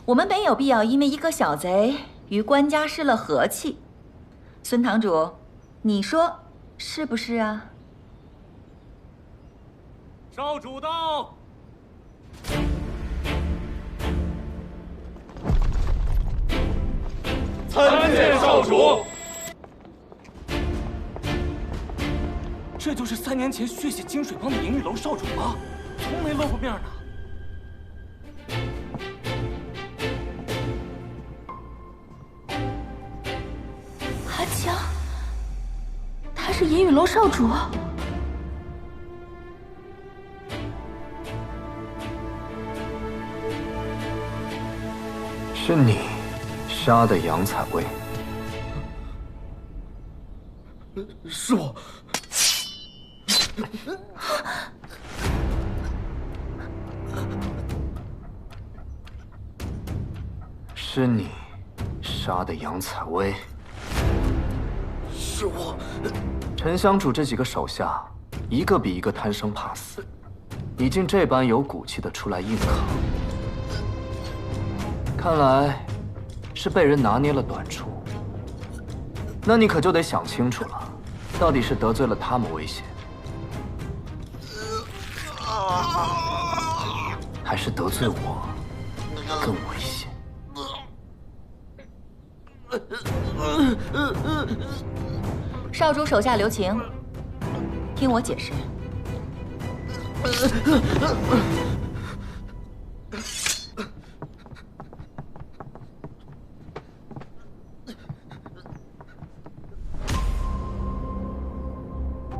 我们没有必要因为一个小贼与官家失了和气。孙堂主，你说是不是啊？少主到。参见少主。这就是3年前血洗清水帮的银玉楼少主吗？从没露过面呢。阿强，他是银玉楼少主。是你杀的杨采薇。是我。是你杀的杨采薇。是我。陈香主这几个手下，一个比一个贪生怕死，你竟这般有骨气的出来硬扛，看来是被人拿捏了短处。那你可就得想清楚了，到底是得罪了他们危险，还是得罪我更危险？少主手下留情，听我解释。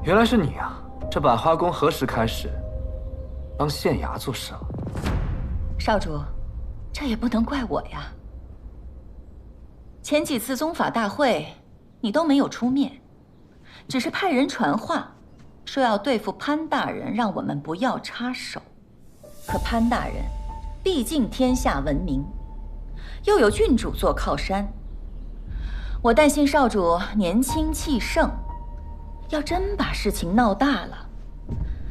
原来是你啊！这百花宫何时开始当县衙做事了？少主，这也不能怪我呀。前几次宗法大会，你都没有出面，只是派人传话，说要对付潘大人，让我们不要插手。可潘大人毕竟天下闻名，又有郡主做靠山，我担心少主年轻气盛，要真把事情闹大了，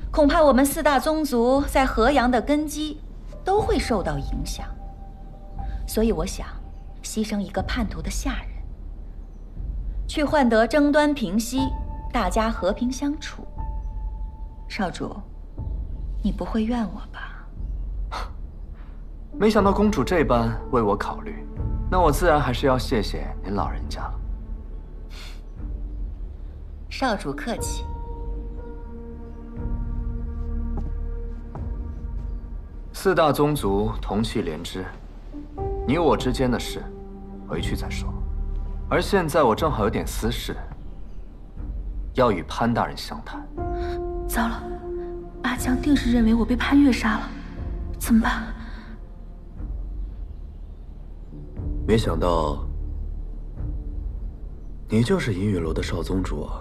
恐怕我们4大宗族在河阳的根基都会受到影响。所以我想牺牲一个叛徒的下人，去换得争端平息，大家和平相处。少主，你不会怨我吧？没想到公主这般为我考虑，那我自然还是要谢谢您老人家了。少主客气。4大宗族同气连枝，你我之间的事，回去再说。而现在我正好有点私事，要与潘大人详谈。糟了，阿强定是认为我被潘越杀了，怎么办？没想到，你就是银玉楼的少宗主啊！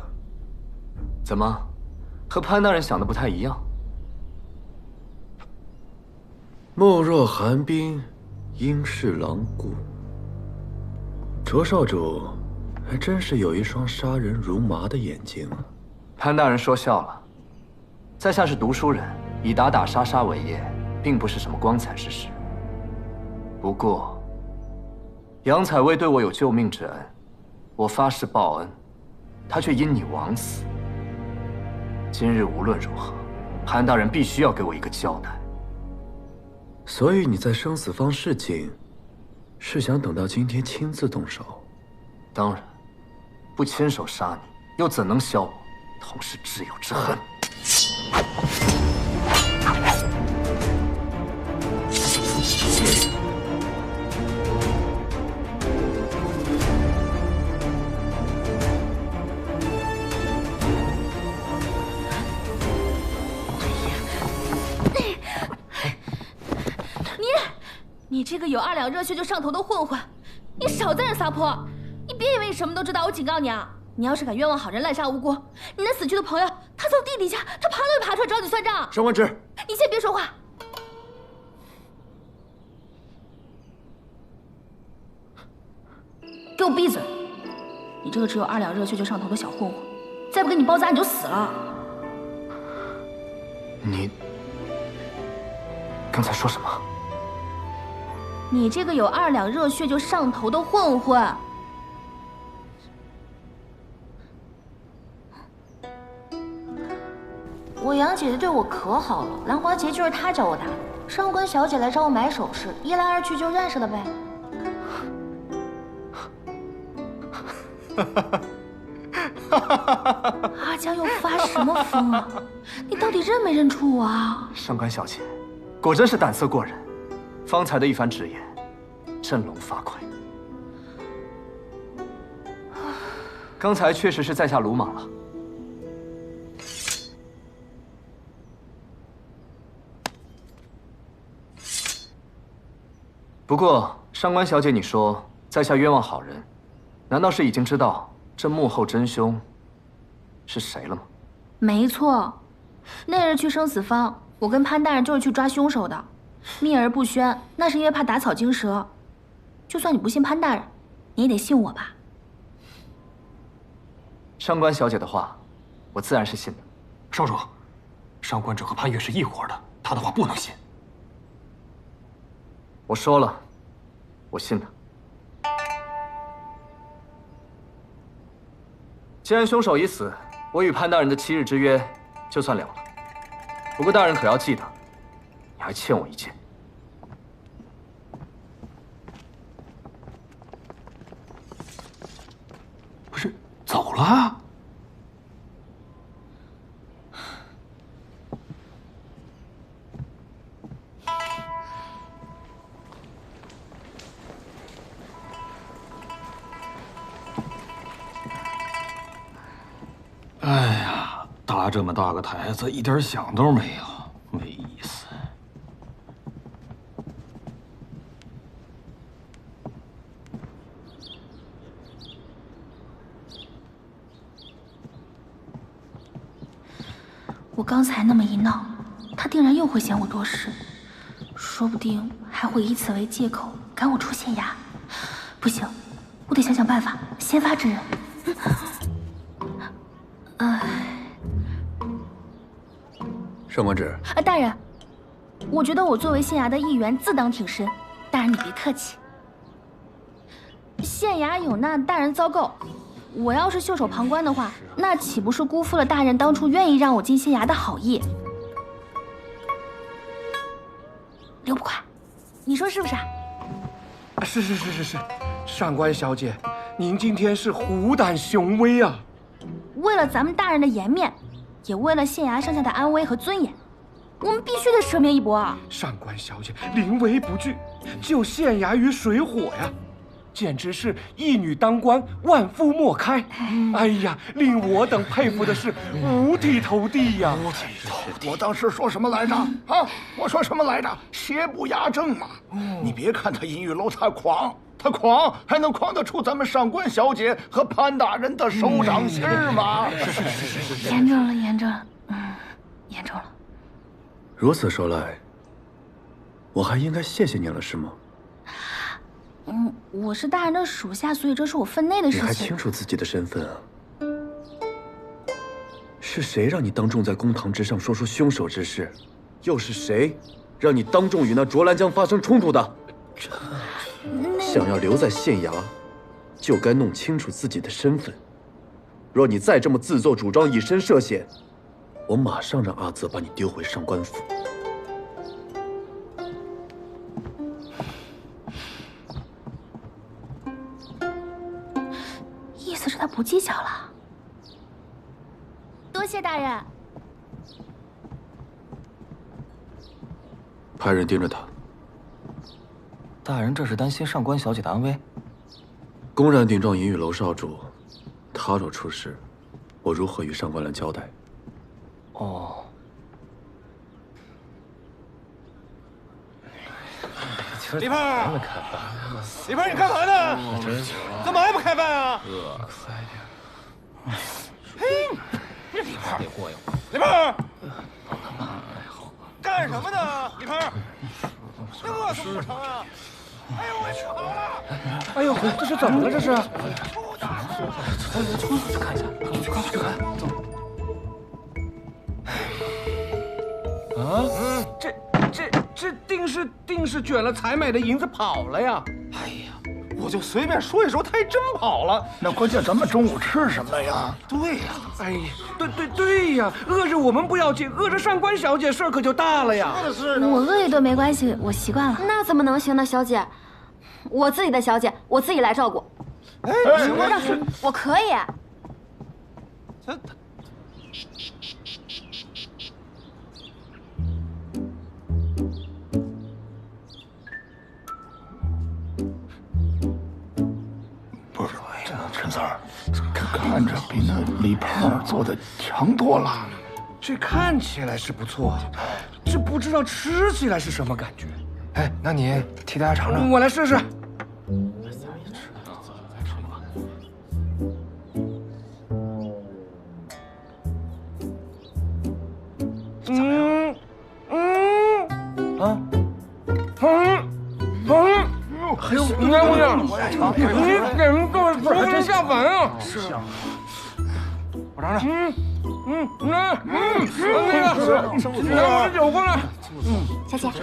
怎么，和潘大人想的不太一样？貌若寒冰，应是狼顾。卓少主还真是有一双杀人如麻的眼睛啊！潘大人说笑了，在下是读书人，以打打杀杀为业，并不是什么光彩之事。不过，杨采薇对我有救命之恩，我发誓报恩，她却因你枉死。今日无论如何，潘大人必须要给我一个交代。所以你在生死方示警，是想等到今天亲自动手？当然，不亲手杀你，又怎能消我同是挚友之恨？你这个有2两热血就上头的混混，你少在这撒泼！你别以为你什么都知道，我警告你啊！你要是敢冤枉好人，滥杀无辜，你那死去的朋友，他从地底下，他爬都会爬出来找你算账！上官芝，你先别说话。给我闭嘴！你这个只有2两热血就上头的小混混，再不给你包扎你就死了！你刚才说什么？你这个有2两热血就上头的混混！我杨姐姐对我可好了，兰花节就是她找我打的。上官小姐来找我买首饰，一来二去就认识了呗。阿江又发什么疯啊？你到底认没认出我啊？上官小姐，果真是胆色过人，方才的一番直言，振聋发聩。刚才确实是在下鲁莽了。不过，上官小姐，你说在下冤枉好人，难道是已经知道这幕后真凶是谁了吗？没错，那日去生死坊，我跟潘大人就是去抓凶手的，秘而不宣，那是因为怕打草惊蛇。就算你不信潘大人，你也得信我吧？上官小姐的话，我自然是信的。少主，上官者和潘越是一伙的，他的话不能信。我说了，我信他。既然凶手已死，我与潘大人的7日之约就算了了。不过大人可要记得，你还欠我一件。不是走了？哎呀，搭这么大个台子，一点响都没有，没意思。我刚才那么一闹，他定然又会嫌我多事，说不定还会以此为借口赶我出县衙。不行，我得想想办法，先发制人。上官芷，大人，我觉得我作为县衙的一员，自当挺身。大人你别客气。县衙有那大人遭够，我要是袖手旁观的话，那岂不是辜负了大人当初愿意让我进县衙的好意？刘捕快，你说是不是啊？是，上官小姐，您今天是虎胆雄威啊！为了咱们大人的颜面，也为了县衙上下的安危和尊严，我们必须得舍命一搏啊！上官小姐临危不惧，救县衙于水火呀，简直是一女当关，万夫莫开。哎呀，令我等佩服的是五体投地呀！我当时说什么来着？啊，我说什么来着？邪不压正嘛！你别看他银玉楼他狂还能狂得出咱们上官小姐和潘大人的手掌心吗？是，严重了，严重了。如此说来，我还应该谢谢你了，是吗？我是大人的属下，所以这是我分内的事情。你还清楚自己的身份啊？是谁让你当众在公堂之上说出凶手之事？又是谁让你当众与那卓兰江发生冲突的？想要留在县衙，就该弄清楚自己的身份。若你再这么自作主张、以身涉险，我马上让阿泽把你丢回上官府。意思是他不计较了。多谢大人。派人盯着他。大人这是担心上官小姐的安危？公然顶撞银玉楼少主，他若出事，我如何与上官兰交代？哦。李胖，李胖，你干嘛呢？怎么还不开饭啊？嘿，这李胖，别过瘾。李胖，干什么呢？李胖，这饿死不成啊？哎呦，我好了！哎呦，这是怎么了？这是？去看一下，快去看，走。啊，这。这定是卷了采买的银子跑了呀！哎呀，我就随便说一说，他还真跑了。那关键咱们中午吃什么呀？对呀，哎呀，对呀，饿着我们不要紧，饿着上官小姐事儿可就大了呀！是我饿一顿没关系，我习惯了。那怎么能行呢，小姐？我自己的小姐，我自己来照顾。哎，行让我可以。他不是，陈三儿，看着比那李胖做的强多了。这看起来是不错，这不知道吃起来是什么感觉。哎，那你替大家尝尝。我来试试。哎呦，你看不样？你给人做熟人下饭啊！是啊，我尝尝。那个，拿我的酒过来。小姐，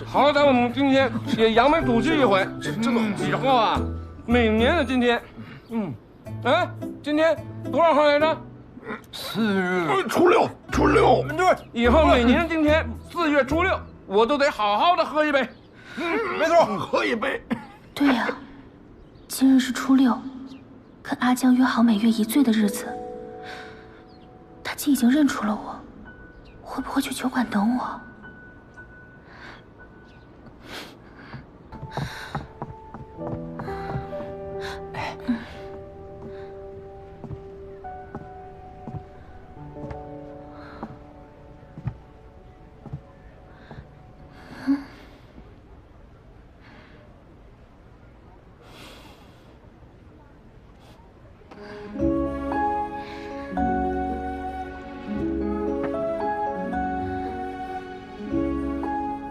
好歹我们今天也扬眉吐气一回。以后啊，每年的今天，今天多少号来着4月初六。对，以后每年的今天4月初6，我都得好好的喝一杯。没错，喝一杯。对呀，今日是初6，跟阿江约好每月一醉的日子。他既已经认出了我，会不会去酒馆等我？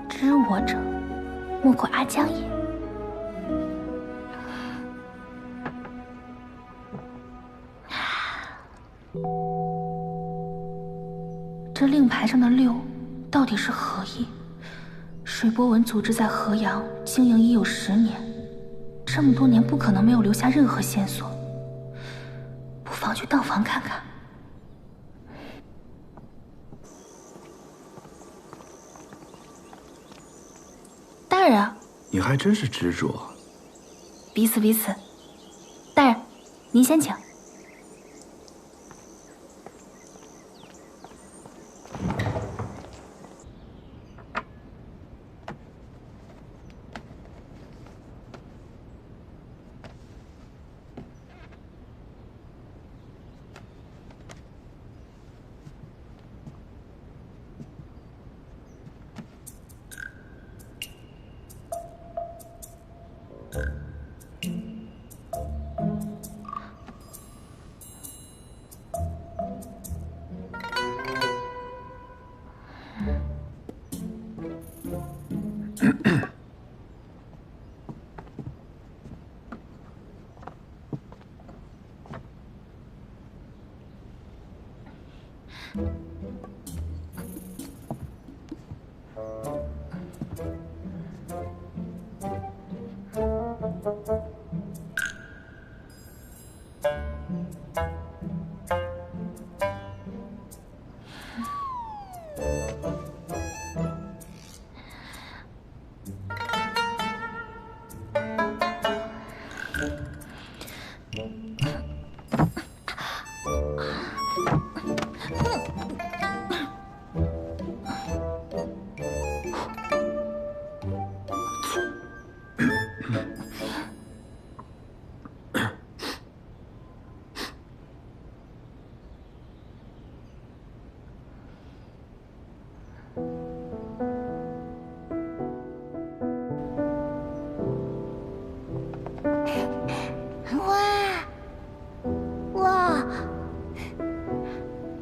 知我者，莫过阿江也。这令牌上的6，到底是何意？水波纹组织在河阳经营已有10年，这么多年不可能没有留下任何线索，不妨去当房看看。大人，你还真是执着。彼此彼此。大人，您先请。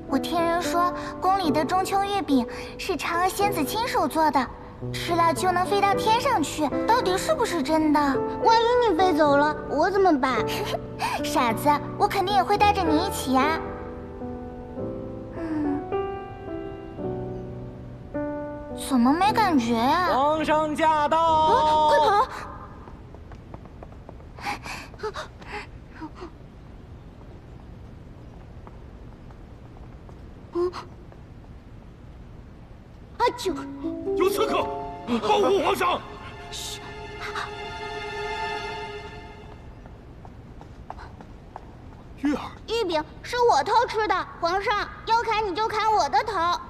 我听人说，宫里的中秋月饼是嫦娥仙子亲手做的，吃了就能飞到天上去。到底是不是真的？万一你飞走了，我怎么办？傻子，我肯定也会带着你一起呀。怎么没感觉呀？皇上驾到！快跑！阿九，有刺客，保护皇上！月儿，玉饼是我偷吃的，皇上要砍你就砍我的头。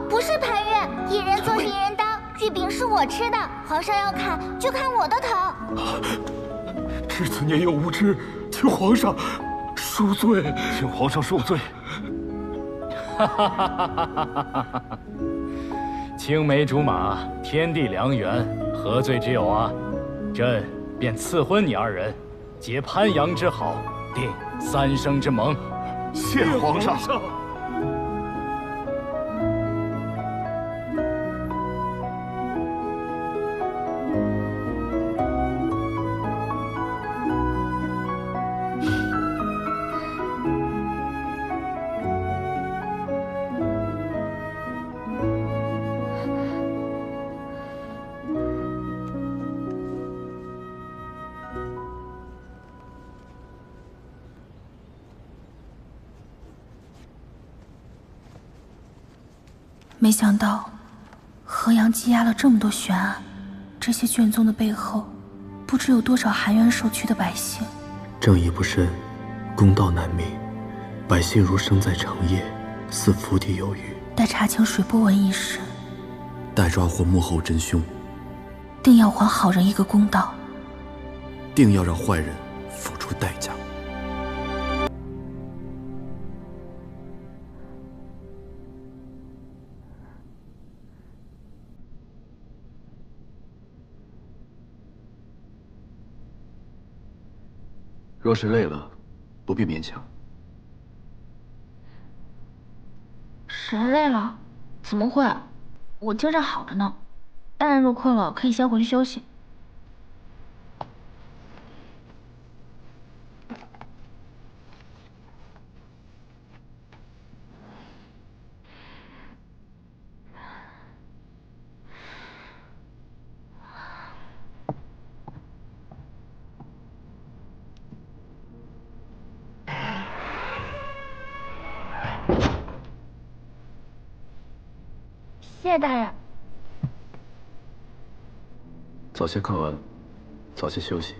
不是潘越，一人做一人当，玉饼是我吃的，皇上要砍就砍我的头。侄子年幼无知，请皇上恕罪，请皇上恕罪。青梅竹马，天地良缘，何罪之有啊？朕便赐婚你二人，结潘阳之好，定三生之盟。谢皇上。没想到，河阳积压了这么多悬案，这些卷宗的背后，不知有多少含冤受屈的百姓。正义不伸，公道难明，百姓如生在长夜，似釜底有余。待查清水波纹一事，待抓获幕后真凶，定要还好人一个公道，定要让坏人付出代价。若是累了，不必勉强。谁累了？怎么会？我精神好着呢。大人若困了，可以先回去休息。谢谢大人。早些看完，早些休息。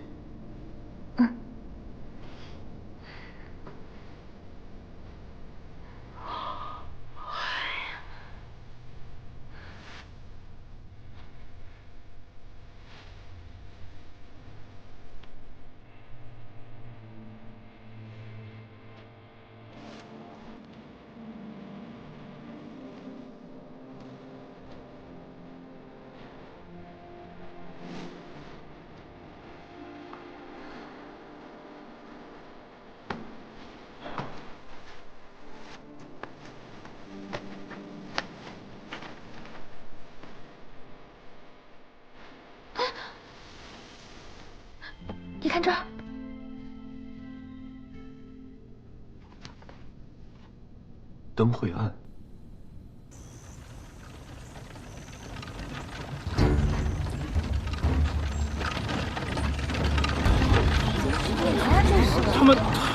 你看这儿，灯会暗。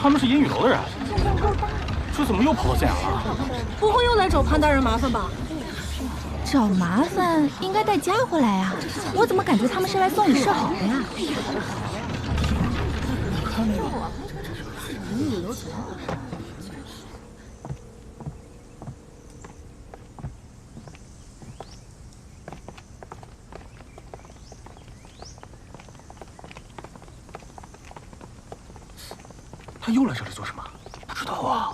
他们是阴雨楼的人，这怎么又跑到县衙了？不会又来找潘大人麻烦吧？找麻烦应该带家回来呀，我怎么感觉他们是来送你示好的呀？他又来这里做什么？不知道啊。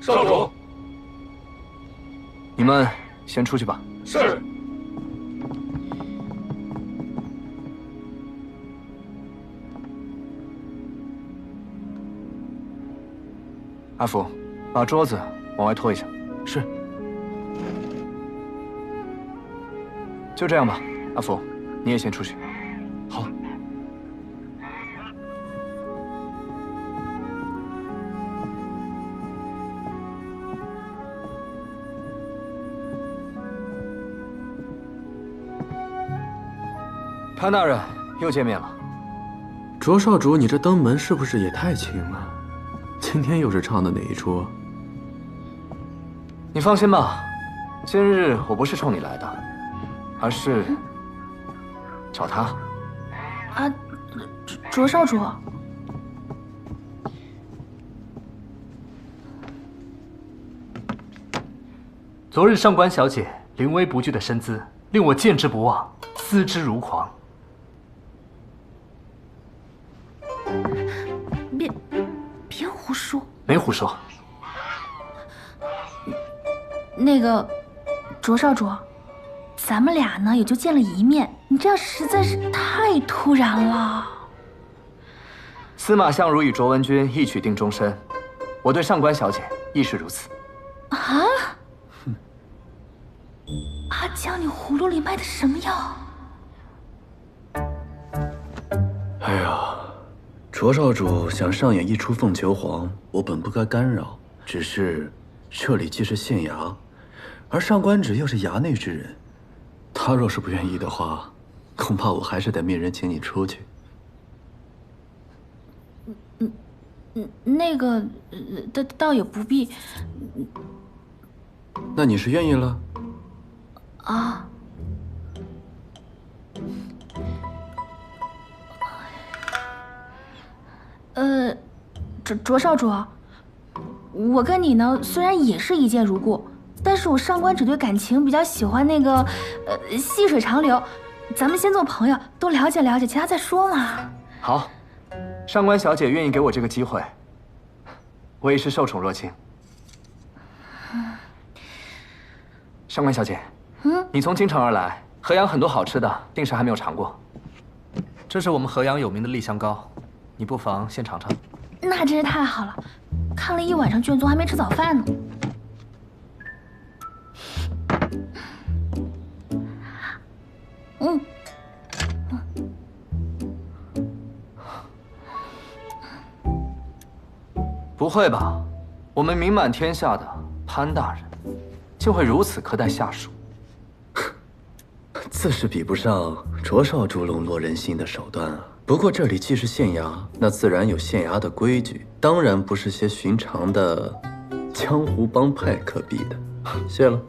少主，你们先出去吧。是。阿福，把桌子往外拖一下。是。就这样吧，阿福，你也先出去。好。潘大人，又见面了。卓少主，你这登门是不是也太轻了？今天又是唱的哪一出？你放心吧，今日我不是冲你来的，而是找他。啊，卓少主。昨日上官小姐临危不惧的身姿，令我见之不忘，思之如狂。别胡说。没胡说。那个，卓少主，咱们俩呢也就见了一面，你这样实在是太突然了。司马相如与卓文君一曲定终身，我对上官小姐亦是如此。啊？阿江，你葫芦里卖的什么药？哎呀，卓少主想上演一出凤求凰，我本不该干扰，只是这里既是县衙，而上官芷又是衙内之人，他若是不愿意的话，恐怕我还是得命人请你出去。那个，倒也不必。那你是愿意了？啊。卓少主，我跟你呢虽然也是一见如故，但是我上官芷对感情比较喜欢那个，细水长流，咱们先做朋友，多了解了解，其他再说嘛。好，上官小姐愿意给我这个机会，我也是受宠若惊。上官小姐，你从京城而来，河阳很多好吃的，定是还没有尝过。这是我们河阳有名的丽香糕，你不妨先尝尝。那真是太好了，看了一晚上卷宗，还没吃早饭呢。不会吧？我们名满天下的潘大人，竟会如此苛待下属？自是比不上卓少主笼络人心的手段啊。不过这里既是县衙，那自然有县衙的规矩，当然不是些寻常的江湖帮派可比的。谢了。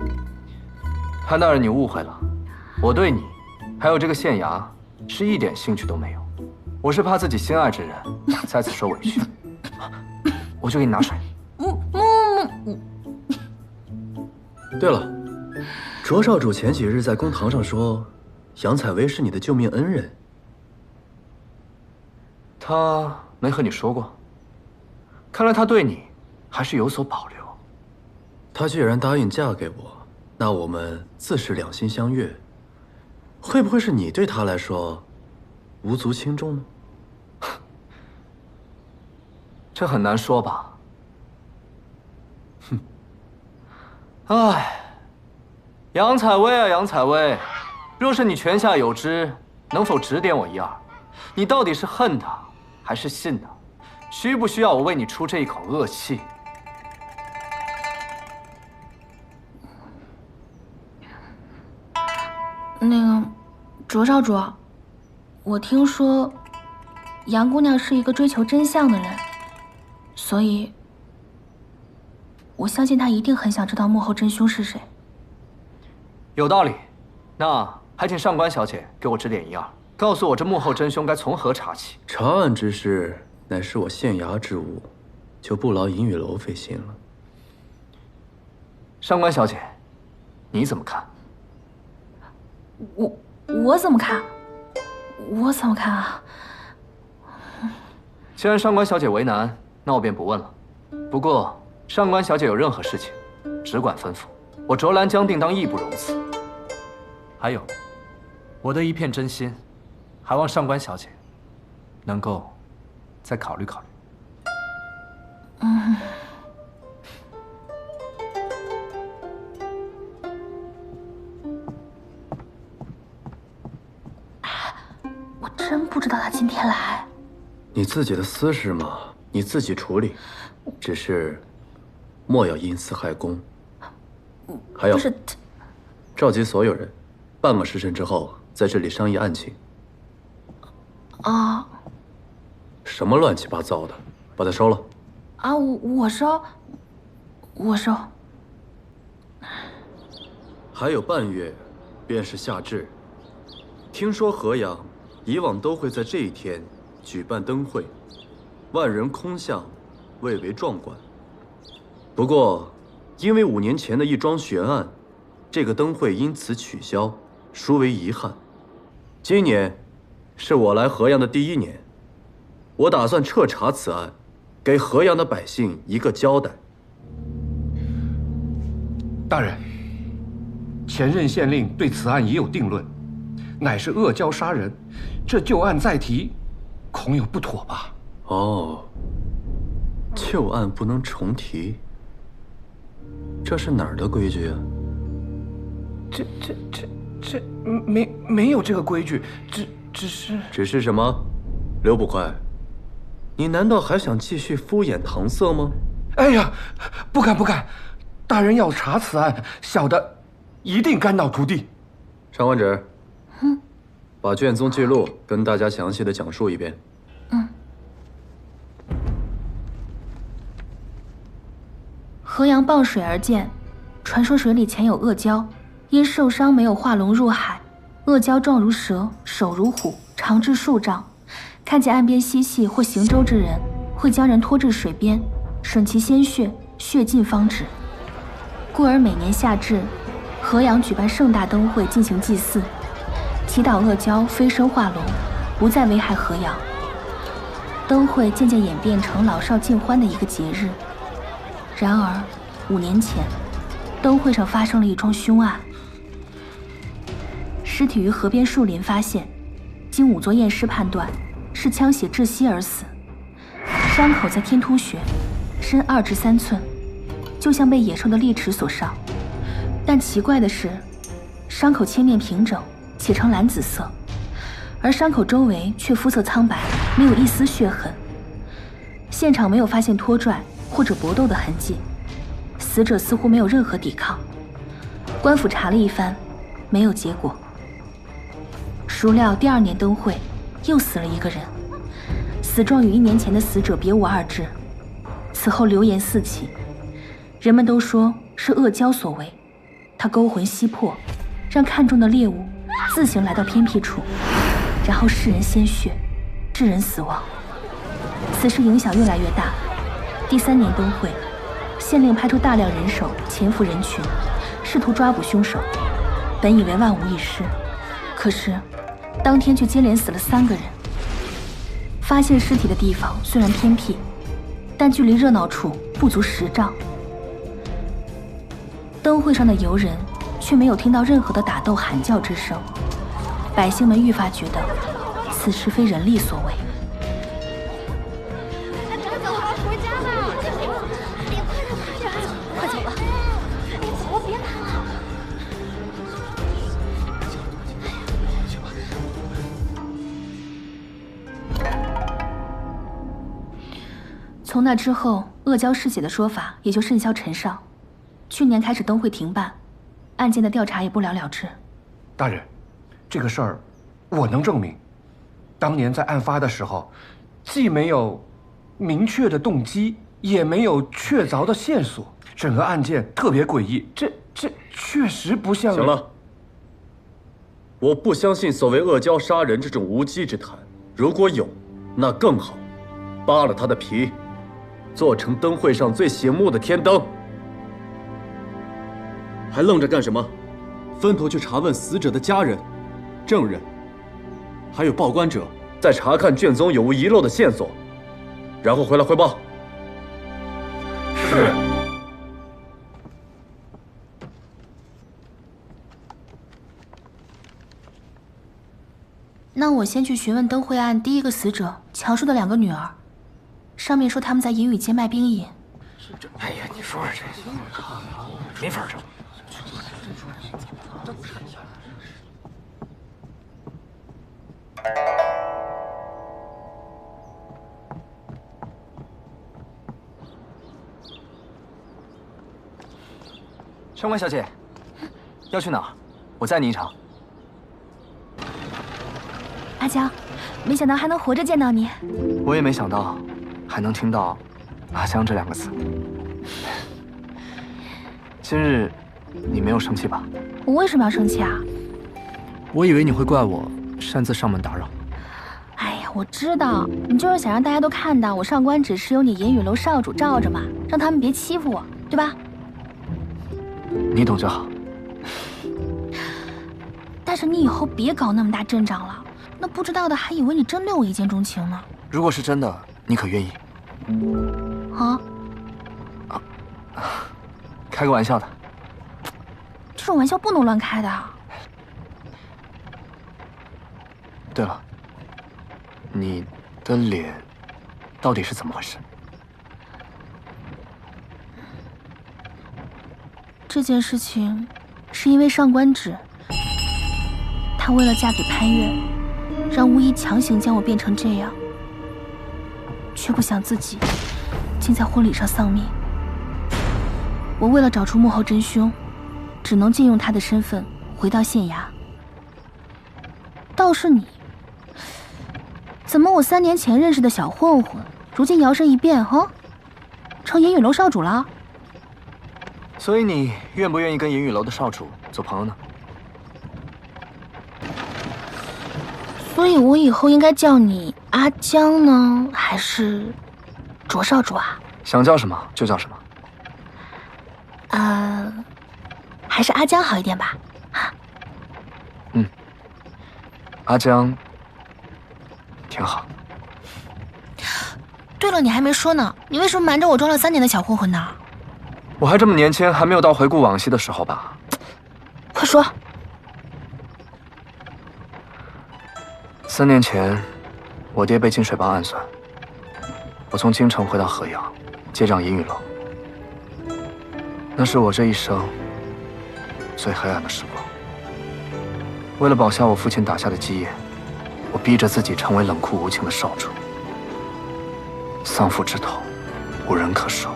潘大人，你误会了，我对你，还有这个县衙，是一点兴趣都没有。我是怕自己心爱之人在此受委屈，我去给你拿水。对了，卓少主前几日在公堂上说，杨采薇是你的救命恩人。他没和你说过？看来他对你还是有所保留。他既然答应嫁给我，那我们自是两心相悦。会不会是你对他来说无足轻重呢？这很难说吧。哼。唉，杨采薇啊，杨采薇，若是你泉下有知，能否指点我一二？你到底是恨他，还是信他？需不需要我为你出这一口恶气？那个，卓少主，我听说杨姑娘是一个追求真相的人，所以我相信她一定很想知道幕后真凶是谁。有道理，那还请上官小姐给我指点一二，告诉我这幕后真凶该从何查起。查案之事乃是我县衙之务，就不劳银雨楼费心了。上官小姐，你怎么看？我怎么看？我怎么看啊？既然上官小姐为难，那我便不问了。不过上官小姐有任何事情，只管吩咐，我卓兰江定当义不容辞。还有，我的一片真心，还望上官小姐能够再考虑考虑。今天来？你自己的私事嘛，你自己处理，只是莫要因私害公。还有，不是，召集所有人，半个时辰之后在这里商议案情。啊？什么乱七八糟的，把它收了。啊，我收。还有半月，便是夏至。听说河阳以往都会在这一天举办灯会，万人空巷，蔚为壮观。不过，因为5年前的一桩悬案，这个灯会因此取消，殊为遗憾。今年是我来河阳的第1年，我打算彻查此案，给河阳的百姓一个交代。大人，前任县令对此案已有定论，乃是恶交杀人，这旧案再提，恐有不妥吧？哦，旧案不能重提，这是哪儿的规矩啊？这没有这个规矩，只是什么？刘捕快，你难道还想继续敷衍搪塞吗？哎呀，不敢！大人要查此案，小的一定肝脑涂地。上官芷，把卷宗记录跟大家详细的讲述一遍。河阳傍水而建，传说水里潜有恶蛟，因受伤没有化龙入海，恶蛟状如蛇，手如虎，长至数丈。看见岸边嬉戏或行舟之人，会将人拖至水边，吮其鲜血，血尽方止。故而每年夏至，河阳举办盛大灯会进行祭祀，祈祷恶蛟飞升化龙，不再危害河阳。灯会渐渐演变成老少尽欢的一个节日。然而，5年前，灯会上发生了一桩凶案，尸体于河边树林发现，经仵作验尸判断，是枪血窒息而死，伤口在天突穴，深2至3寸，就像被野兽的利齿所伤。但奇怪的是，伤口切面平整，且呈蓝紫色，而伤口周围却肤色苍白，没有一丝血痕。现场没有发现拖拽或者搏斗的痕迹，死者似乎没有任何抵抗。官府查了一番，没有结果。孰料第2年灯会，又死了一个人，死状与1年前的死者别无二致。此后流言四起，人们都说是恶蛟所为，他勾魂吸魄，让看中的猎物自行来到偏僻处，然后噬人鲜血，致人死亡。此事影响越来越大。第3年灯会，县令派出大量人手潜伏人群，试图抓捕凶手。本以为万无一失，可是当天却接连死了3个人。发现尸体的地方虽然偏僻，但距离热闹处不足10丈。灯会上的游人却没有听到任何的打斗喊叫之声，百姓们愈发觉得此事非人力所为。从那之后，恶蛟嗜血的说法也就甚嚣尘上。去年开始灯会停办，案件的调查也不了了之。大人，这个事儿我能证明。当年在案发的时候，既没有明确的动机，也没有确凿的线索，整个案件特别诡异。这确实不像。行了，我不相信所谓恶蛟杀人这种无稽之谈。如果有，那更好，扒了他的皮，做成灯会上最醒目的天灯。还愣着干什么？分头去查问死者的家人、证人，还有报关者，再查看卷宗有无遗漏的线索，然后回来汇报。是。那我先去询问灯会案第1个死者乔叔的2个女儿，上面说他们在银雨街卖冰饮。哎呀，你说说这，没法整。上官小姐，要去哪儿？我载你一程。阿江，没想到还能活着见到你。我也没想到，还能听到“阿江”这2个字。今日你没有生气吧？我为什么要生气啊？我以为你会怪我擅自上门打扰。哎呀，我知道你就是想让大家都看到我上官只是有你银雨楼少主罩着嘛，让他们别欺负我，对吧？你懂就好。但是你以后别搞那么大阵仗了，那不知道的还以为你真对我一见钟情呢。如果是真的，你可愿意？啊？开个玩笑的。这种玩笑不能乱开的。对了，你的脸到底是怎么回事？这件事情是因为上官芷，她为了嫁给潘越，让巫医强行将我变成这样，却不想自己竟在婚礼上丧命。我为了找出幕后真凶，只能借用他的身份回到县衙。倒是你，怎么我3年前认识的小混混，如今摇身一变，成银雨楼少主了？所以你愿不愿意跟银雨楼的少主做朋友呢？所以我以后应该叫你阿江呢，还是卓少主啊？想叫什么就叫什么。还是阿江好一点吧。阿江挺好。对了，你还没说呢，你为什么瞒着我装了3年的小混混呢？我还这么年轻，还没有到回顾往昔的时候吧？快说。3年前，我爹被金水帮暗算，我从京城回到河阳，接掌银雨楼。那是我这一生最黑暗的时光。为了保下我父亲打下的基业，我逼着自己成为冷酷无情的少主。丧父之痛，无人可受，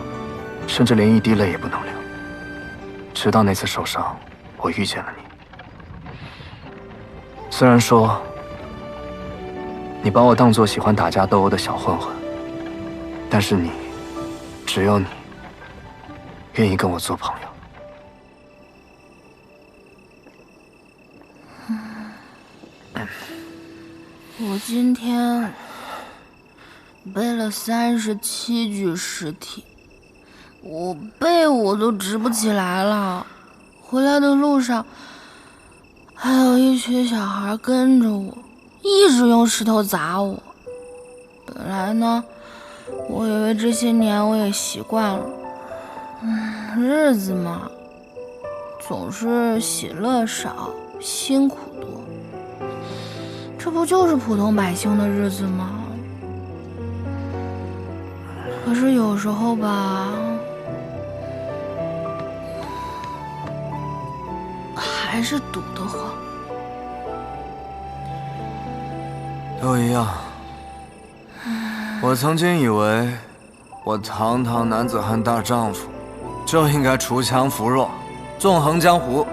甚至连一滴泪也不能流。直到那次受伤，我遇见了你。虽然说你把我当作喜欢打架斗殴的小混混，但是你，只有你，愿意跟我做朋友。我今天背了37具尸体，我背我都直不起来了。回来的路上，还有一群小孩跟着我，一直用石头砸我。本来呢，我以为这些年我也习惯了，日子嘛，总是喜乐少，辛苦多。这不就是普通百姓的日子吗？可是有时候吧，还是堵得慌。都一样。我曾经以为，我堂堂男子汉大丈夫，就应该锄强扶弱，纵横江湖。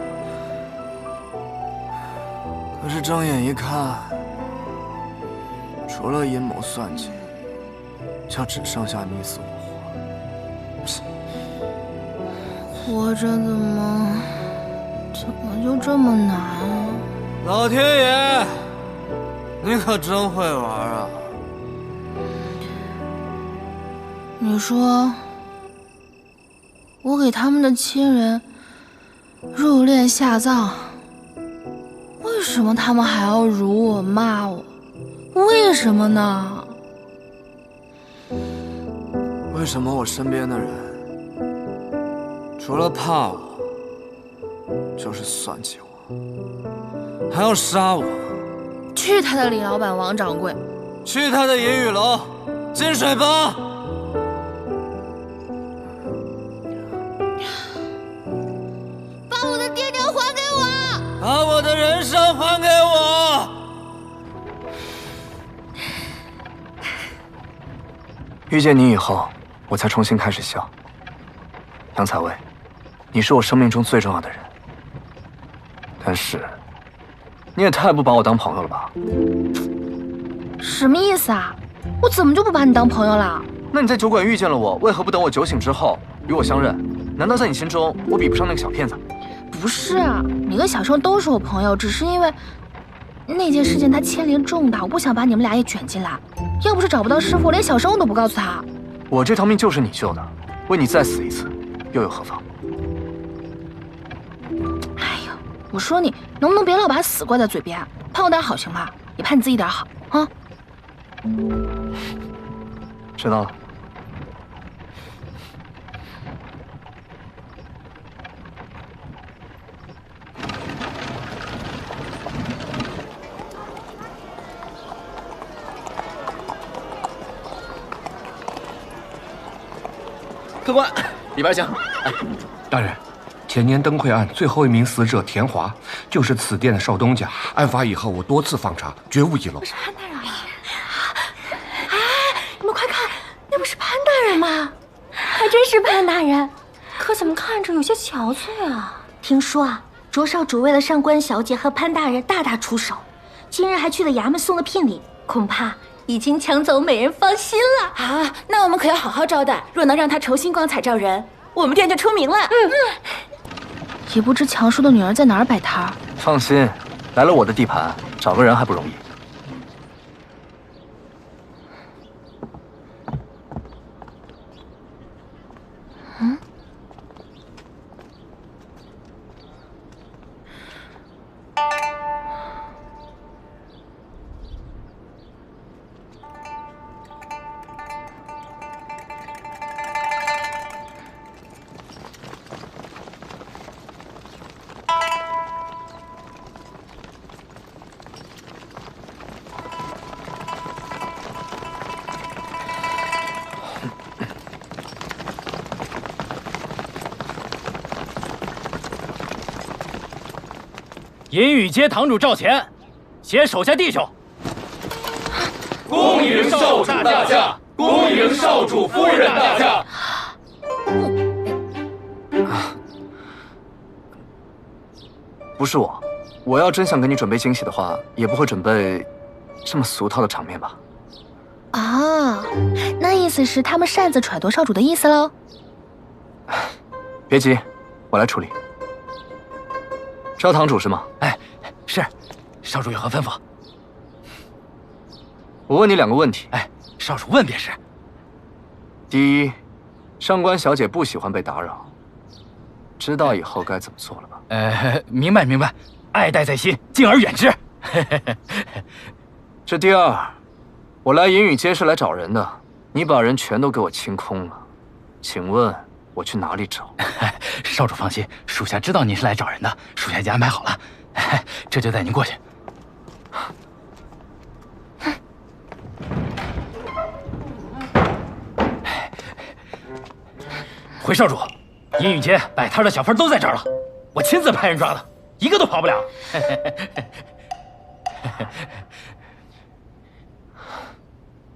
可是睁眼一看，除了阴谋算计，就只剩下你死我活。活着怎么就这么难啊？老天爷，你可真会玩啊！你说，我给他们的亲人入殓下葬，为什么他们还要辱我骂我？为什么呢？为什么我身边的人，除了怕我，就是算计我，还要杀我？去他的李老板王掌柜，去他的银雨楼金水帮！把我的爹娘还给我！把我的人生还给我！遇见你以后，我才重新开始笑。杨采薇，你是我生命中最重要的人，但是你也太不把我当朋友了吧？什么意思啊？我怎么就不把你当朋友了？那你在酒馆遇见了我，为何不等我酒醒之后与我相认？难道在你心中我比不上那个小骗子？不是啊，你跟小生都是我朋友，只是因为那件事情它牵连重大，我不想把你们俩也卷进来。要不是找不到师傅，连小生我都不告诉他。我这条命就是你救的，为你再死一次，又有何妨？哎呀，我说你能不能别老把死挂在嘴边，盼我点好行吧？也盼你自己点好啊。知道了。客官，里边请。大人，前年灯会案最后一名死者田华，就是此店的少东家。案发以后，我多次访查，绝无遗漏。是潘大人了！哎，你们快看，那不是潘大人吗？还真是潘大人，可怎么看着有些憔悴啊？听说啊，卓少主为了上官小姐和潘大人大打出手，今日还去了衙门送了聘礼，恐怕已经抢走美人芳心了啊！那我们可要好好招待，若能让他重新光彩照人，我们店就出名了。也不知强叔的女儿在哪儿摆摊儿。放心，来了我的地盘，找个人还不容易。银雨街堂主赵乾，携手下弟兄，恭迎少主大驾，恭迎少主夫人大驾。不是我，我要真想给你准备惊喜的话，也不会准备这么俗套的场面吧？啊，那意思是他们擅自揣度少主的意思喽？别急，我来处理。赵堂主是吗？哎，是，少主有何吩咐？我问你2个问题。哎，少主问便是。第一，上官小姐不喜欢被打扰，知道以后该怎么做了吧？明白明白，爱戴在心，敬而远之。这第二，我来银雨街是来找人的，你把人全都给我清空了，请问我去哪里找？少主放心，属下知道您是来找人的，属下已经安排好了，这就带您过去。回少主，银雨街摆摊的小贩都在这儿了，我亲自派人抓的，一个都跑不了。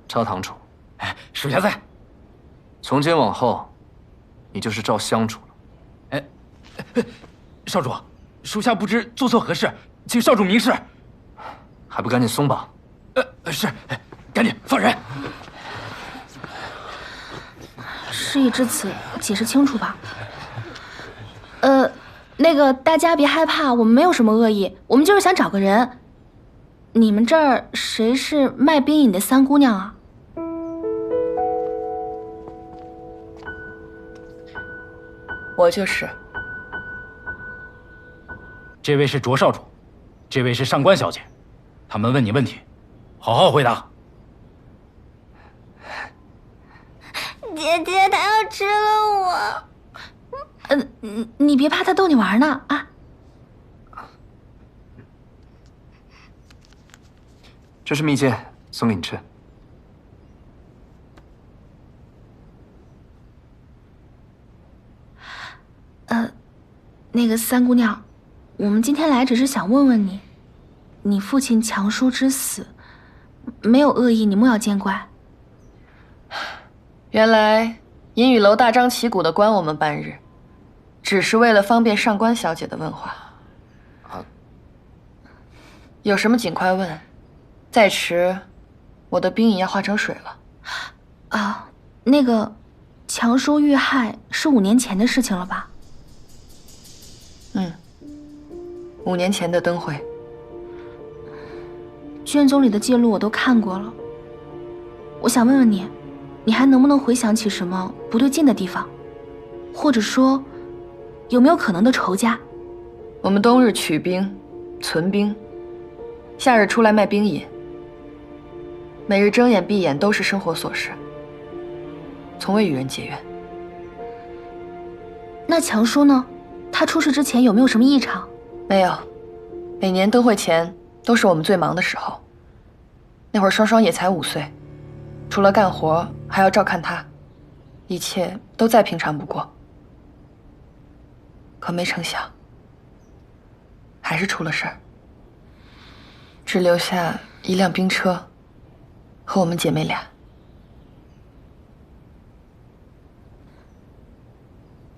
赵堂主，属下在。从今往后，你就是赵乡主了。少主，属下不知做错何事，请少主明示。还不赶紧松绑！是，赶紧放人。事已至此，解释清楚吧。那个大家别害怕，我们没有什么恶意，我们就是想找个人。你们这儿谁是卖冰饮的三姑娘啊？我就是。这位是卓少主，这位是上官小姐，他们问你问题，好好回答。姐姐，她要吃了我。你别怕，她逗你玩呢啊。这是蜜饯，送给你吃。那个三姑娘，我们今天来只是想问问你，你父亲强叔之死，没有恶意，你莫要见怪。原来银雨楼大张旗鼓的关我们半日，只是为了方便上官小姐的问话。有什么尽快问，再迟，我的兵营要化成水了。啊，那个，强叔遇害是5年前的事情了吧？5年前的灯会，卷宗里的记录我都看过了。我想问问你，你还能不能回想起什么不对劲的地方，或者说，有没有可能的仇家？我们冬日取兵、存兵，夏日出来卖兵饮，每日睁眼闭眼都是生活琐事，从未与人结怨。那强叔呢？他出事之前有没有什么异常？没有，每年灯会前都是我们最忙的时候。那会儿双双也才5岁，除了干活还要照看他，一切都再平常不过。可没成想，还是出了事儿，只留下一辆兵车和我们姐妹俩。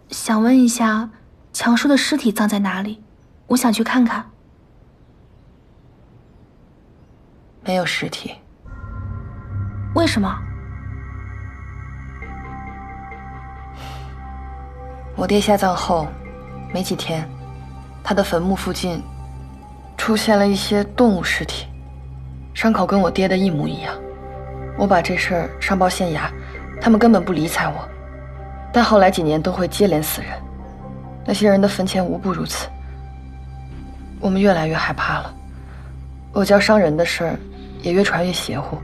想问一下，强叔的尸体葬在哪里？我想去看看。没有尸体。为什么？我爹下葬后没几天，他的坟墓附近出现了一些动物尸体，伤口跟我爹的一模一样。我把这事儿上报县衙，他们根本不理睬我。但后来几年都会接连死人，那些人的坟前无不如此。我们越来越害怕了，恶交伤人的事儿也越传越邪乎。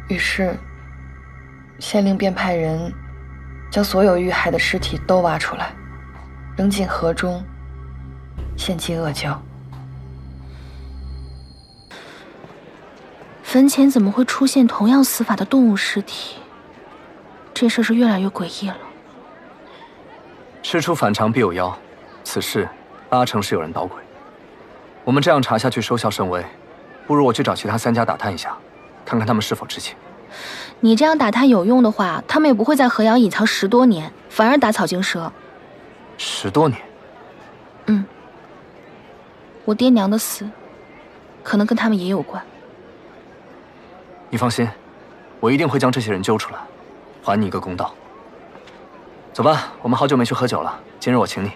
于是，县令便派人将所有遇害的尸体都挖出来，扔进河中，献祭恶交。坟前怎么会出现同样死法的动物尸体？这事是越来越诡异了。事出反常必有妖，此事8成是有人捣鬼。我们这样查下去收效甚微，不如我去找其他3家打探一下，看看他们是否知情。你这样打探有用的话，他们也不会在河阳隐藏10多年，反而打草惊蛇。10多年？我爹娘的死，可能跟他们也有关。你放心，我一定会将这些人揪出来，还你一个公道。走吧，我们好久没去喝酒了，今日我请你。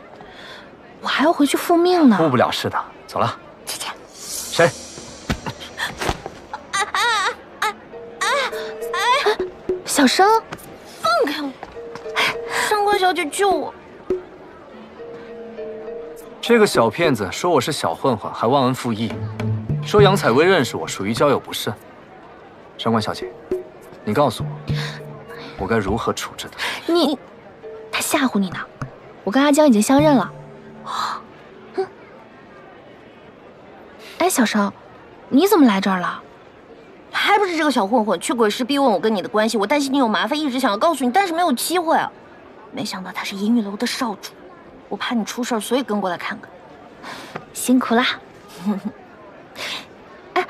我还要回去复命呢。复不了是的，走了。姐姐，谁？小生，放开我！上官小姐救我！这个小骗子说我是小混混，还忘恩负义，说杨采薇认识我，属于交友不慎。上官小姐，你告诉我，我该如何处置他？你，他吓唬你呢。我跟阿江已经相认了。哎，小生，你怎么来这儿了？还不是这个小混混去鬼市逼问我跟你的关系，我担心你有麻烦，一直想要告诉你，但是没有机会啊。没想到他是银玉楼的少主，我怕你出事儿，所以跟过来看看。辛苦啦。哎，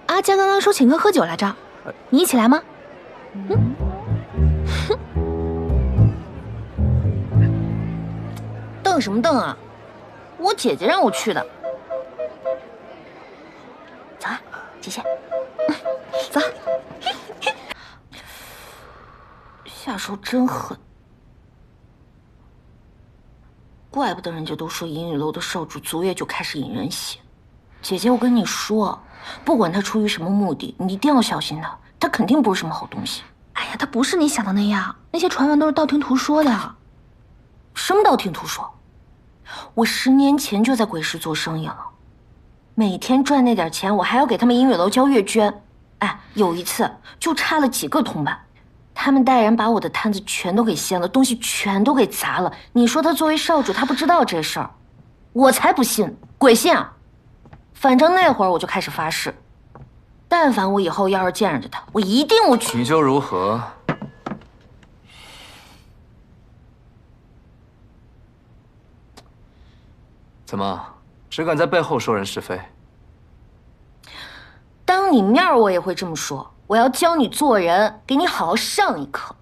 阿江刚刚说请客喝酒来着，你一起来吗？瞪什么瞪啊？我姐姐让我去的。走啊，姐姐。走。下手真狠，怪不得人家都说银雨楼的少主足月就开始引人血。姐姐，我跟你说，不管他出于什么目的，你一定要小心他，他肯定不是什么好东西。哎呀，他不是你想的那样，那些传闻都是道听途说的。什么道听途说？我10年前就在鬼市做生意了，每天赚那点钱，我还要给他们银雨楼交月捐。哎，有一次就差了几个铜板，他们带人把我的摊子全都给掀了，东西全都给砸了。你说他作为少主，他不知道这事儿？我才不信，鬼信啊！反正那会儿我就开始发誓，但凡我以后要是见着他，我一定我去。你就如何？怎么，只敢在背后说人是非？当你面我也会这么说。我要教你做人，给你好好上一课。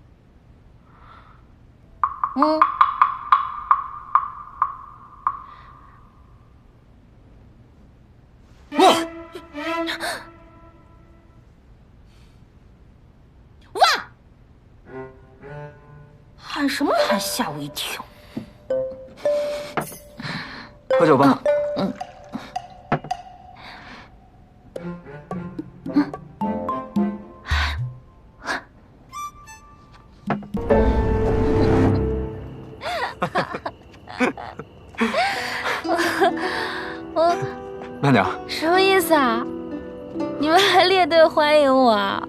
喊什么喊？吓我一跳！喝酒吧。慢点。什么意思啊？你们还列队欢迎我啊？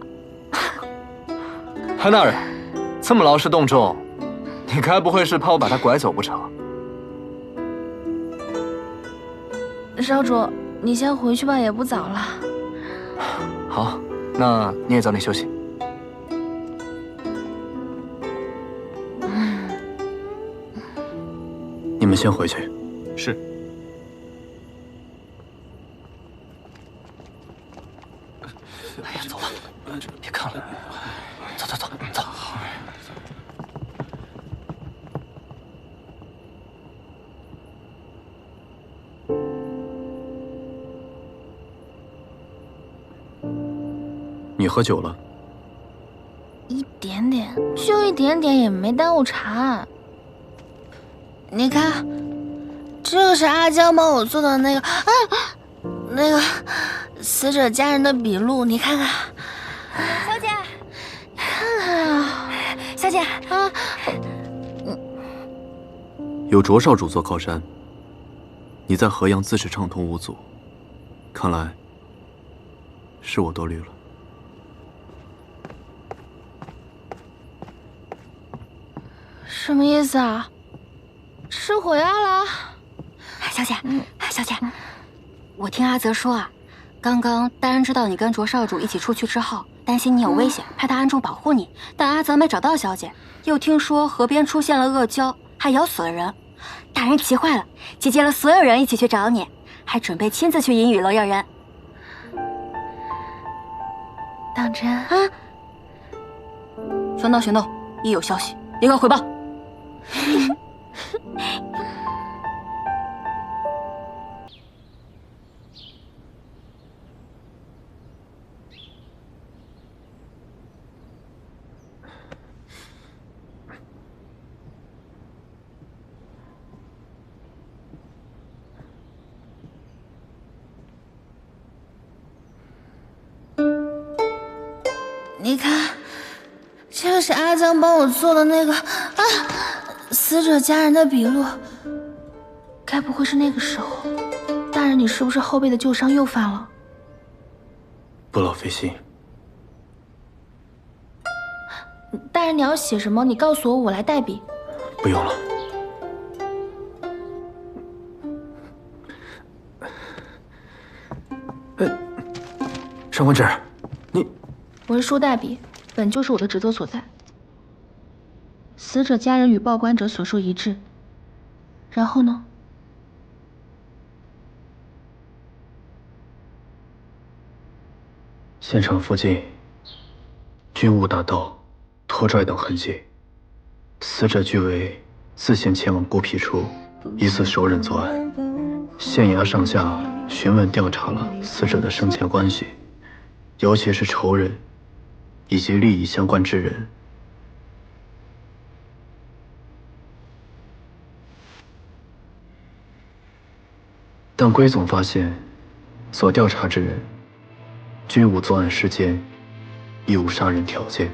潘大人，这么劳师动众，你该不会是怕我把他拐走不成？少主，你先回去吧，也不早了。好，那你也早点休息。你们先回去。是。哎呀，走吧，别看了，走走走走。你喝酒了？一点点，就一点点，也没耽误茶。你看，这个是阿江帮我做的那个死者家人的笔录，你看看。小姐，看看啊，小姐啊，有卓少主做靠山，你在河阳自是畅通无阻，看来是我多虑了。什么意思啊？吃火药了？小姐，小姐，我听阿泽说啊，刚刚大人知道你跟卓少主一起出去之后，担心你有危险，派他暗中保护你，但阿泽没找到小姐，又听说河边出现了恶蛟，还咬死了人，大人急坏了，集结了所有人一起去找你，还准备亲自去银雨楼要人。当真啊？玄道，玄道，一有消息立刻回报。你看，这个是阿江帮我做的那个死者家人的笔录，该不会是那个时候？大人，你是不是后背的旧伤又犯了？不劳费心。大人，你要写什么？你告诉我，我来代笔。不用了。上官芷，你。文书代笔，本就是我的职责所在。死者家人与报关者所述一致。然后呢？现场附近均无打斗、拖拽等痕迹，死者据为自行前往孤僻处，疑似熟人作案。县衙上下询问调查了死者的生前关系，尤其是仇人以及利益相关之人。但归总发现，所调查之人均无作案时间，亦无杀人条件。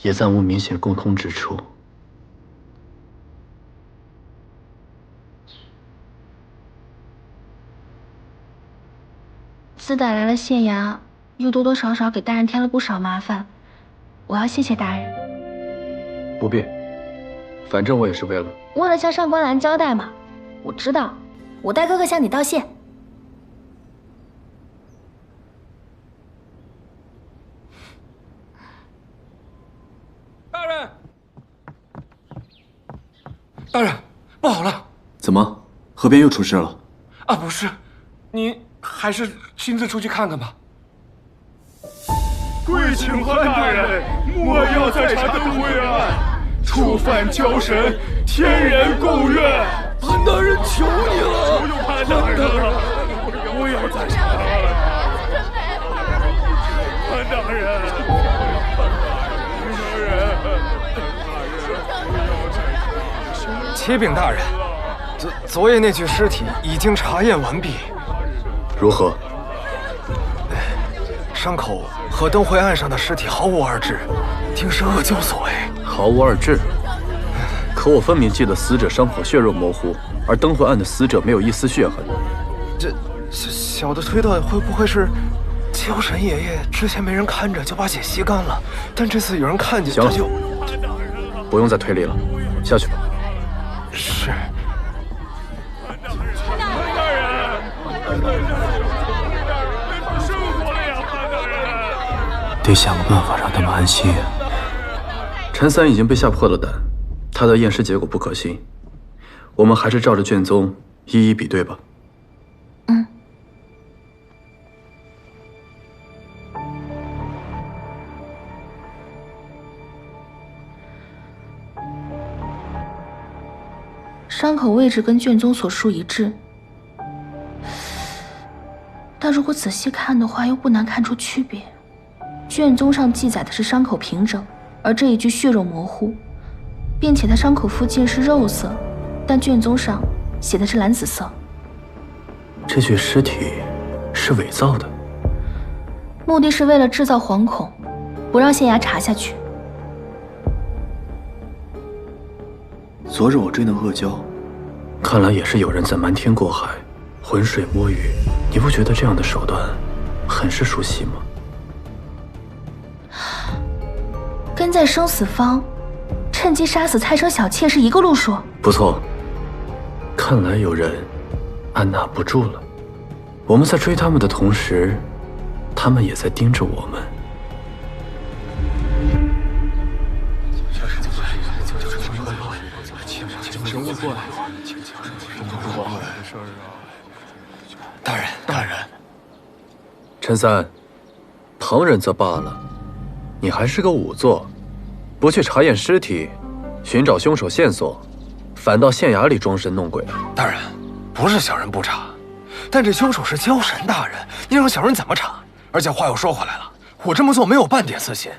也暂无明显共通之处。自打来了县衙，又多多少少给大人添了不少麻烦，我要谢谢大人。不必，反正我也是为了向上官兰交代嘛。我知道，我代哥哥向你道谢。大人，不好了！怎么，河边又出事了？啊，不是，您还是亲自出去看看吧。跪请潘大人，莫要在查登辉案，触犯交神，天人共怨。潘大人，求你了！求潘大人了，不要再查了。潘大人，启禀大人，昨夜那具尸体已经查验完毕。如何？伤口和灯会岸上的尸体毫无二致，定是恶蛟所为。毫无二致。可我分明记得死者伤口血肉模糊，而灯会岸的死者没有一丝血痕。这小的推断，会不会是交神爷爷之前没人看着就把血吸干了，但这次有人看见，行了，这就不用再推理了，下去吧。是。得想个办法让他们安心。陈三已经被吓破了胆，他的验尸结果不可信，我们还是照着卷宗一一比对吧。嗯。伤口位置跟卷宗所述一致，但如果仔细看的话，又不难看出区别。卷宗上记载的是伤口平整，而这一具血肉模糊，并且它伤口附近是肉色，但卷宗上写的是蓝紫色。这具尸体是伪造的，目的是为了制造惶恐，不让县衙查下去。昨日我追那恶蛟，看来也是有人在瞒天过海，浑水摸鱼。你不觉得这样的手段很是熟悉吗？跟在生死方，趁机杀死蔡生小妾是一个路数。不错，看来有人按捺不住了。我们在追他们的同时，他们也在盯着我们。大人，陈三，旁人则罢了，你还是个仵作，不去查验尸体，寻找凶手线索，反到县衙里装神弄鬼。大人，不是小人不查，但这凶手是交神大人，你让小人怎么查？而且话又说回来了，我这么做没有半点私心，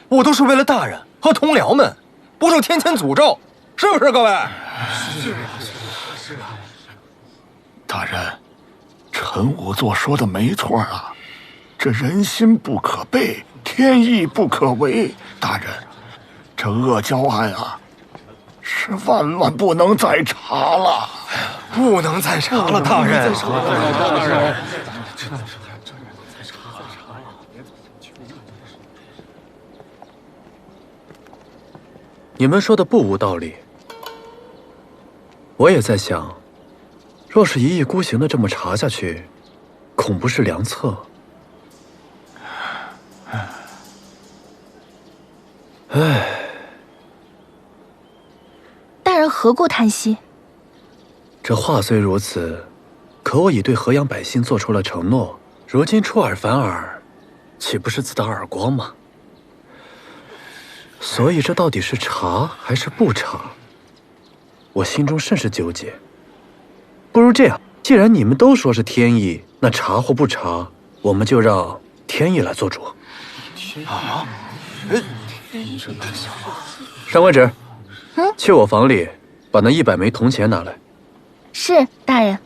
我都是为了大人和同僚们，不受天谴诅咒，是不是各位？是。大人，陈仵作说的没错啊，这人心不可背，天意不可违。大人，这恶蛟案啊，是万万不能再查了，不能再查了，大人。大人，你们说的不无道理。我也在想，若是一意孤行的这么查下去，恐不是良策。唉，大人何故叹息？这话虽如此，可我已对河阳百姓做出了承诺，如今出尔反尔，岂不是自打耳光吗？所以这到底是查还是不查，我心中甚是纠结。不如这样，既然你们都说是天意，那查或不查，我们就让天意来做主。啊！上官芷，去我房里把那100枚铜钱拿来。是，大人。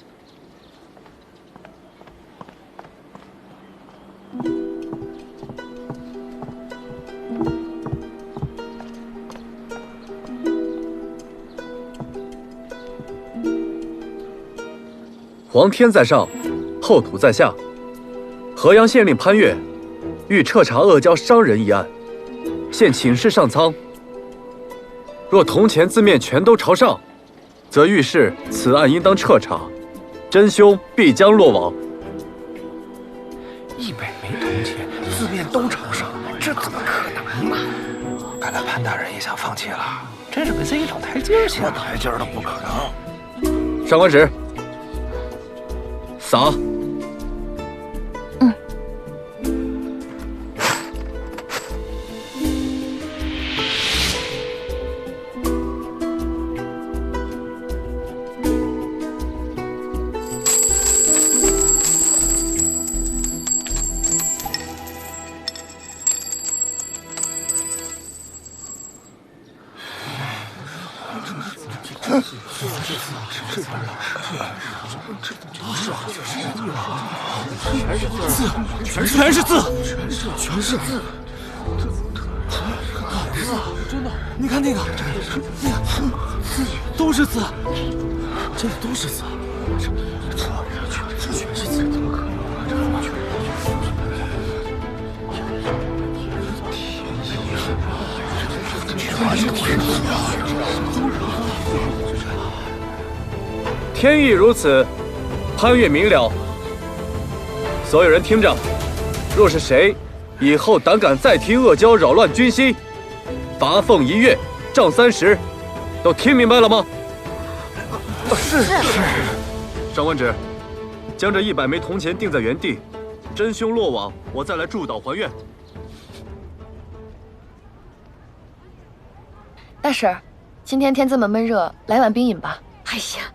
皇天在上，后土在下。河阳县令潘岳欲彻查恶蛟伤人一案，现请示上苍。若铜钱字面全都朝上，则预示此案应当彻查，真凶必将落网。100枚铜钱字面都朝上，这怎么可能嘛？看来潘大人也想放弃了。真是给自己找台阶下。台阶都不可能。上官纸，撒。全是字，真的！你看那个，都是字，这都是字，全是字，怎么可能？天意如此，潘越明了。所有人听着，若是谁以后胆敢再提恶交扰乱军心，罚俸1月，杖30，都听明白了吗？是。上官纸，将这100枚铜钱定在原地，真凶落网，我再来祝祷还愿。大婶儿，今天天这么闷热，来碗冰饮吧。哎呀，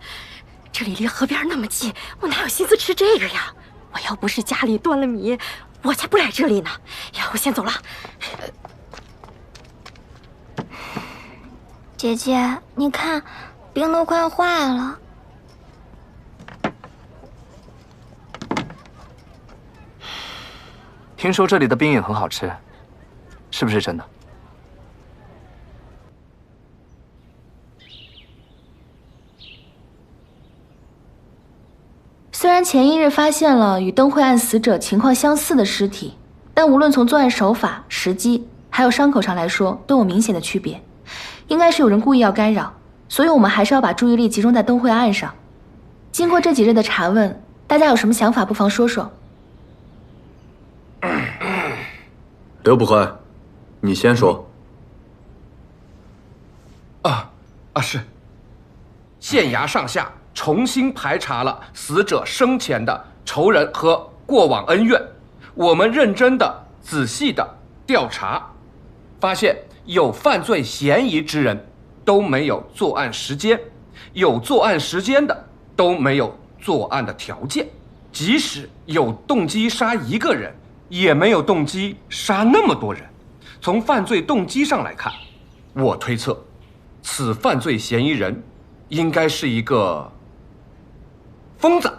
这里离河边那么近，我哪有心思吃这个呀？我要不是家里断了米，我才不来这里呢。呀，我先走了。姐姐，你看，冰都快化了。听说这里的冰饮很好吃，是不是真的？虽然前一日发现了与灯会案死者情况相似的尸体，但无论从作案手法、时机，还有伤口上来说，都有明显的区别。应该是有人故意要干扰，所以我们还是要把注意力集中在灯会案上。经过这几日的查问，大家有什么想法，不妨说说。刘捕快，你先说。是。县衙上下重新排查了死者生前的仇人和过往恩怨，我们认真的、仔细的调查，发现有犯罪嫌疑之人都没有作案时间，有作案时间的都没有作案的条件，即使有动机杀1个人，也没有动机杀那么多人。从犯罪动机上来看，我推测，此犯罪嫌疑人应该是一个疯子。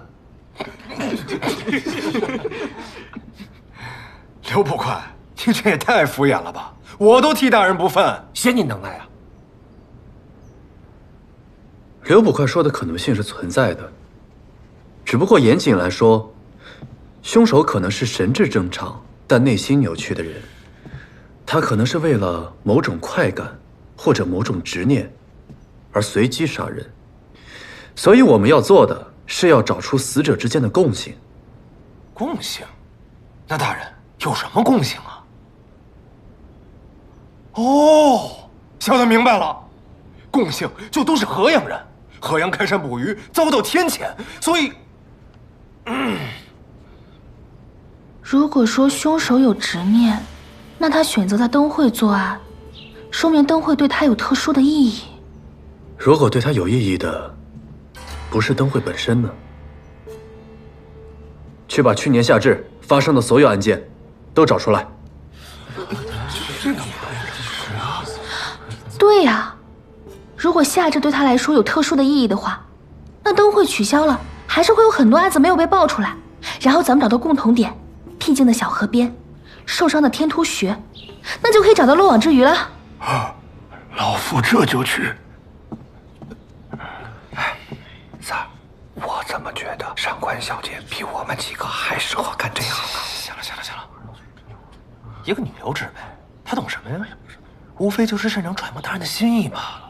刘捕快，你这也太敷衍了吧！我都替大人不忿，嫌你能耐啊！刘捕快说的可能性是存在的，只不过严谨来说，凶手可能是神智正常但内心扭曲的人，他可能是为了某种快感或者某种执念而随机杀人，所以我们要做的是要找出死者之间的共性。共性？那大人有什么共性啊？哦，小的明白了，共性就都是河阳人，河阳开山捕鱼遭到天谴，所以，如果说凶手有执念，那他选择在灯会作案，说明灯会对他有特殊的意义。如果对他有意义的不是灯会本身呢？去把去年夏至发生的所有案件都找出来。对呀，如果夏至对他来说有特殊的意义的话，那灯会取消了，还是会有很多案子没有被爆出来。然后咱们找到共同点，僻静的小河边，受伤的天突穴，那就可以找到漏网之鱼了。老夫这就去。三，我怎么觉得上官小姐比我们几个还适合干这行啊？行了，一个女流之辈，她懂什么呀？无非就是擅长揣摩他人的心意罢了。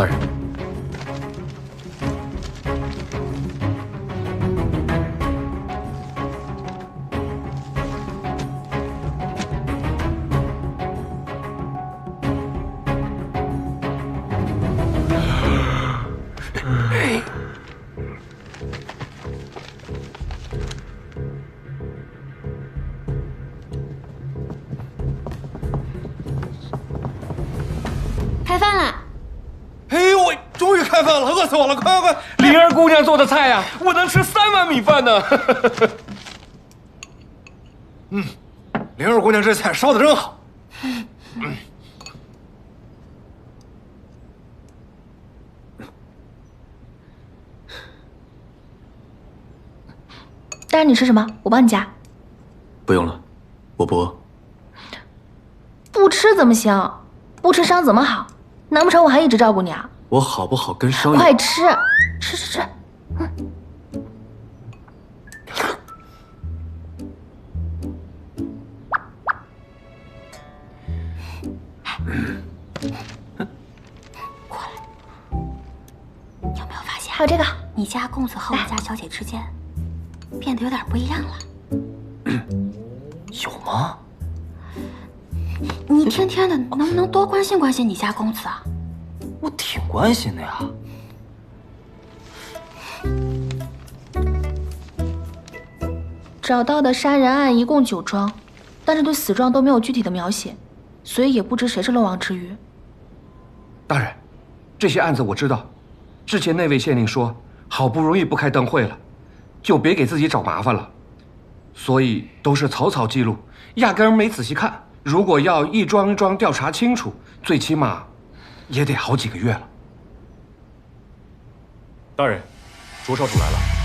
大人。开饭了！哎呦，我终于开饭了，饿死我了！快快快！灵儿姑娘做的菜呀，我能吃3碗米饭呢。灵儿姑娘这菜烧的真好。大人，你吃什么？我帮你夹。不用了，我不饿。不吃怎么行？不吃伤怎么好？难不成我还一直照顾你啊？我好不好跟伤有……快吃，吃吃吃。过来，你有没有发现？还有这个，你家公子和我家小姐之间变得有点不一样了。有吗？你天天的，能不能多关心关心你家公子啊？我挺关心的呀。找到的杀人案一共9桩，但是对死状都没有具体的描写，所以也不知谁是漏网之鱼。大人，这些案子我知道。之前那位县令说，好不容易不开灯会了，就别给自己找麻烦了，所以都是草草记录，压根儿没仔细看。如果要一桩一桩调查清楚，最起码也得好几个月了。大人，卓少主来了。